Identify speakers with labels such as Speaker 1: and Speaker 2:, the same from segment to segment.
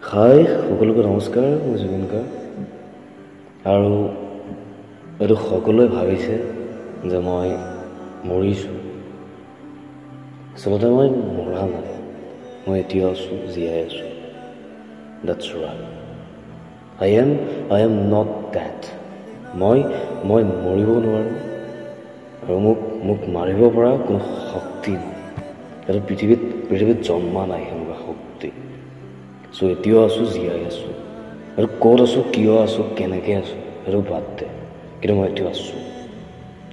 Speaker 1: হাই সকলোকে নমস্কাৰ, মই জুবিন গাৰ্গ। আৰু এইটো সকলোৱে ভাবিছে যে মই মৰিছোঁ। আচলতে মই মৰা নাই, মই এতিয়াও আছোঁ, জীয়াই আছোঁ। That's right. I am not that. মই মৰিব নোৱাৰোঁ আৰু মোক মাৰিব পৰা কোনো শক্তি নাই। এইটো পৃথিৱীত জন্মা নাই সেনেকুৱা শক্তি। চ' এতিয়াও আছোঁ, জীয়াই আছোঁ। আৰু ক'ত আছোঁ, কিয় আছোঁ, কেনেকৈ আছোঁ সেইটো বাদ দে, কিন্তু মই এতিয়াও আছোঁ।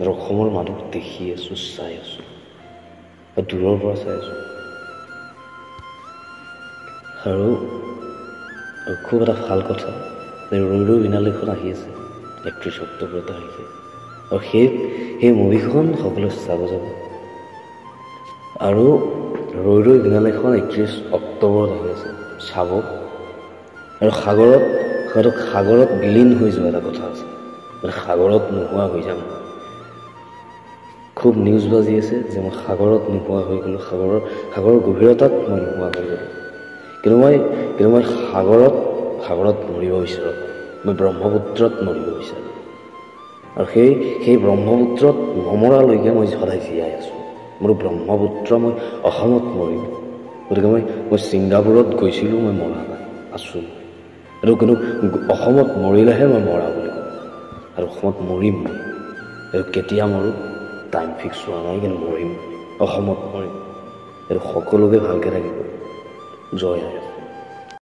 Speaker 1: আৰু অসমৰ মানুহক দেখি আছোঁ, চাই আছোঁ, আৰু দূৰৰ পৰা চাই আছোঁ। আৰু খুব এটা ভাল কথা যে ৰৈ ৰৈ বিনালেখন আহি আছে 31 অক্টোবৰ তাৰিখে, আৰু সেই মুভিখন সকলোৱে চাব যাব। আৰু ৰৈ ৰৈ বিনালেখন 31 অক্টোবৰত আহি আছে, চাব। আৰু সাগৰত বিলীন হৈ যোৱা এটা কথা আছে, মানে সাগৰত নোহোৱা হৈ যাম। খুব নিউজ বাজি আছে যে মই সাগৰত নোহোৱা হৈ গ'লোঁ, সাগৰৰ গভীৰতাত মই নোহোৱা হৈ গ'লোঁ। কিন্তু মই সাগৰত মৰিব বিচাৰোঁ, মই ব্ৰহ্মপুত্ৰত মৰিব বিচাৰোঁ। আৰু সেই ব্ৰহ্মপুত্ৰত নমৰালৈকে মই সদায় জীয়াই আছোঁ। মোৰ ব্ৰহ্মপুত্ৰ, মই অসমত মৰিম। গতিকে মই ছিংগাপুৰত গৈছিলোঁ, মই মৰা নাই, আছোঁ। আৰু কিন্তু অসমত মৰিলেহে মই মৰা বুলি কওঁ, আৰু অসমত মৰিম মই। আৰু কেতিয়া মৰোঁ টাইম ফিক্স হোৱা নাই, কিন্তু মৰিম, অসমত মৰিম। এইটো সকলোকে ভালকৈ থাকিব। জয় আই।